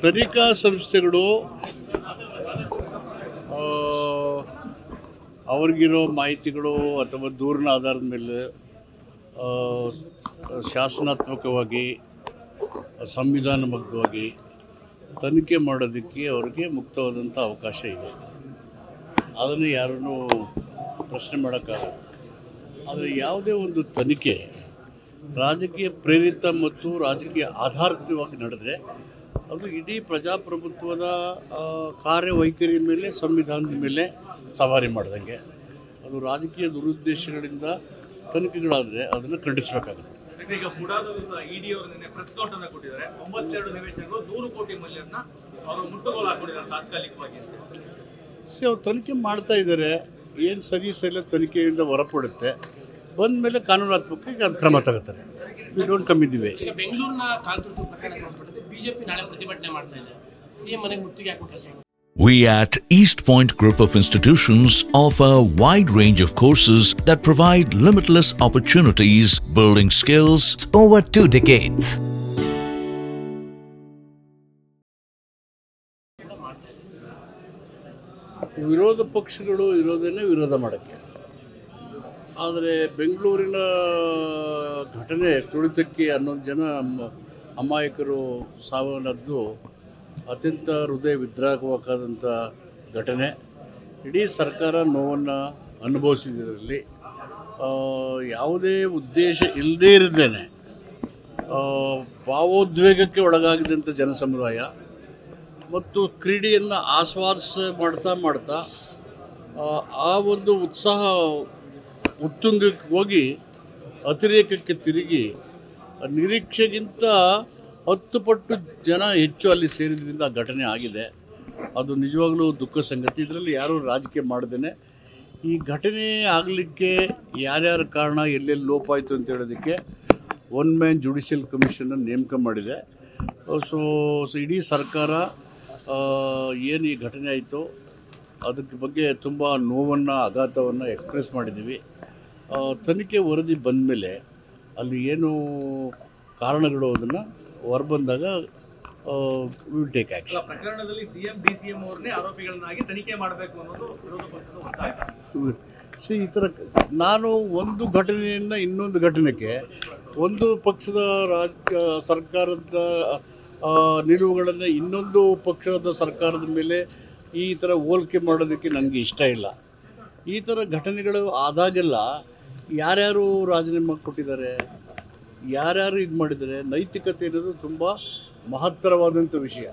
ತನಿಖಾ ಸಂಸ್ಥೆಗಳು ಅವ್ರಿಗಿರೋ ಮಾಹಿತಿಗಳು ಅಥವಾ ದೂರಿನ ಆಧಾರದ ಮೇಲೆ ಶಾಸನಾತ್ಮಕವಾಗಿ ಸಂವಿಧಾನಬದ್ಧವಾಗಿ ತನಿಖೆ ಮಾಡೋದಕ್ಕೆ ಅವ್ರಿಗೆ ಮುಕ್ತವಾದಂಥ ಅವಕಾಶ ಇದೆ. ಅದನ್ನು ಯಾರನ್ನೂ ಪ್ರಶ್ನೆ ಮಾಡೋಕ್ಕಾಗಲ್ಲ. ಆದರೆ ಯಾವುದೇ ಒಂದು ತನಿಖೆ ರಾಜಕೀಯ ಪ್ರೇರಿತ ಮತ್ತು ರಾಜಕೀಯ ಆಧಾರಿತವಾಗಿ ನಡೆದರೆ ಅದು ಇಡೀ ಪ್ರಜಾಪ್ರಭುತ್ವದ ಕಾರ್ಯವೈಖರಿ ಮೇಲೆ ಸಂವಿಧಾನದ ಮೇಲೆ ಸವಾರಿ ಮಾಡ್ದಂಗೆ. ಅದು ರಾಜಕೀಯ ದುರುದ್ದೇಶಗಳಿಂದ ತನಿಖೆಗಳಾದರೆ ಅದನ್ನು ಖಂಡಿಸಬೇಕಾಗುತ್ತೆ. ಈಗ ಇಡಿ ಅವರು ನಿನ್ನೆ ಪ್ರೆಸ್ ನೋಟ್ ಅನ್ನು ಕೊಟ್ಟಿದ್ದಾರೆ. 92 ನಿವೇಶನಗಳು 100 ಕೋಟಿ ಮೌಲ್ಯನ ಅವರು ಮುಟ್ಟುಗೋಲು ಹಾಕೊಂಡಿದ್ದಾರೆ ತಾತ್ಕಾಲಿಕವಾಗಿ. ಅವ್ರು ತನಿಖೆ ಮಾಡ್ತಾ ಇದ್ದಾರೆ. ಏನು ಸರಿ ಸರಿಲ್ಲ ತನಿಖೆಯಿಂದ ಹೊರಪಡುತ್ತೆ, ಬಂದ ಮೇಲೆ ಕಾನೂನಾತ್ಮಕವಾಗಿ ಅದು ಕ್ರಮ ತಗೋತಾರೆ. We don't come in the way. ಈಗ ಬೆಂಗಳೂರಿನ ಕಾಲ್ತುರ್ತು ಪ್ರಕರಣ ಸಂಬಂಧಪಟ್ಟಂತೆ ಬಿಜೆಪಿ ನಾಳೆ ಪ್ರತಿಭಟನೆ ಮಾಡ್ತಾ ಇದೆ. ಸಿಎಂ ಮನೆಗೆ ಮುತ್ತಿಗೆ ಹಾಕುವ ಕೆಲಸ. We at East Point Group of Institutions offer a wide range of courses that provide limitless opportunities, building skills over 2 decades. ವಿರೋಧ ಪಕ್ಷಗಳು ಇರೋದನ್ನೇ ವಿರೋಧ ಮಾಡೋಕ್ಕೆ. ಆದರೆ ಬೆಂಗಳೂರಿನ ಘಟನೆ ತುಳಿತಕ್ಕೆ 11 ಜನ ಅಮಾಯಕರು ಸಾವನ್ನದ್ದು ಅತ್ಯಂತ ಹೃದಯ ವಿದ್ರಾವಕವಾದಂಥ ಘಟನೆ. ಇಡೀ ಸರ್ಕಾರ ನೋವನ್ನು ಅನುಭವಿಸಿದ್ರಲ್ಲಿ ಯಾವುದೇ ಉದ್ದೇಶ ಇಲ್ಲದೇ ಇರದೇನೆ ಭಾವೋದ್ವೇಗಕ್ಕೆ ಒಳಗಾಗಿದ್ದಂಥ ಜನಸಮುದಾಯ ಮತ್ತು ಕ್ರೀಡೆಯನ್ನು ಮಾಡ್ತಾ ಮಾಡ್ತಾ ಆ ಒಂದು ಉತ್ಸಾಹ ಉತ್ತುಂಗಕ್ಕೆ ಹೋಗಿ ಅತಿರೇಕಕ್ಕೆ ತಿರುಗಿ ನಿರೀಕ್ಷೆಗಿಂತ 10 ಪಟ್ಟು ಜನ ಹೆಚ್ಚು ಅಲ್ಲಿ ಸೇರಿದ್ರಿಂದ ಆ ಘಟನೆ ಆಗಿದೆ. ಅದು ನಿಜವಾಗ್ಲೂ ದುಃಖ ಸಂಗತಿ. ಇದರಲ್ಲಿ ಯಾರೂ ರಾಜಕೀಯ ಮಾಡ್ದೇನೆ ಈ ಘಟನೆ ಆಗಲಿಕ್ಕೆ ಯಾರ್ಯಾರ ಕಾರಣ, ಎಲ್ಲೆಲ್ಲಿ ಲೋಪ ಆಯಿತು ಅಂತ ಹೇಳೋದಕ್ಕೆ 1 ಮ್ಯಾನ್ ಜುಡಿಷಿಯಲ್ ಕಮಿಷನನ್ನು ನೇಮಕ ಮಾಡಿದೆ. ಸೊ ಇಡೀ ಸರ್ಕಾರ ಏನು ಈ ಘಟನೆ ಆಯಿತು ಅದಕ್ಕೆ ಬಗ್ಗೆ ತುಂಬ ನೋವನ್ನು ಆಘಾತವನ್ನು ಎಕ್ಸ್ಪ್ರೆಸ್ ಮಾಡಿದ್ದೀವಿ. ತನಿಖೆ ವರದಿ ಬಂದ ಮೇಲೆ ಅಲ್ಲಿ ಏನು ಕಾರಣಗಳು ಅದನ್ನು ಹೊರಬಂದಾಗ ವಿಲ್ ಟೇಕ್ ಆ್ಯಕ್ಷನ್. ಪ್ರಕರಣದಲ್ಲಿ ಸಿಎಂ ಡಿಸಿಎಂ ಅವರನ್ನೇ ಆರೋಪಿಗಳನ್ನಾಗಿ ತನಿಖೆ ಮಾಡಬೇಕು ಅನ್ನೋದು ವಿರೋಧ ಪಕ್ಷದ ಒತ್ತಾಯ. ಈ ಥರ ನಾನು ಒಂದು ಘಟನೆಯನ್ನು ಇನ್ನೊಂದು ಘಟನೆಗೆ ಒಂದು ಪಕ್ಷದ ಸರ್ಕಾರದ ನಿಲುವುಗಳನ್ನು ಇನ್ನೊಂದು ಪಕ್ಷದ ಸರ್ಕಾರದ ಮೇಲೆ ಈ ಥರ ಹೋಲಿಕೆ ಮಾಡೋದಕ್ಕೆ ನನಗೆ ಇಷ್ಟ ಇಲ್ಲ. ಈ ಥರ ಘಟನೆಗಳು ಆದಾಗೆಲ್ಲ ಯಾರ್ಯಾರು ರಾಜೀನಾಮೆ ಕೊಟ್ಟಿದ್ದಾರೆ, ಯಾರ್ಯಾರು ಇದು ಮಾಡಿದ್ದಾರೆ, ನೈತಿಕತೆ ಇರೋದು ತುಂಬ ಮಹತ್ತರವಾದಂಥ ವಿಷಯ.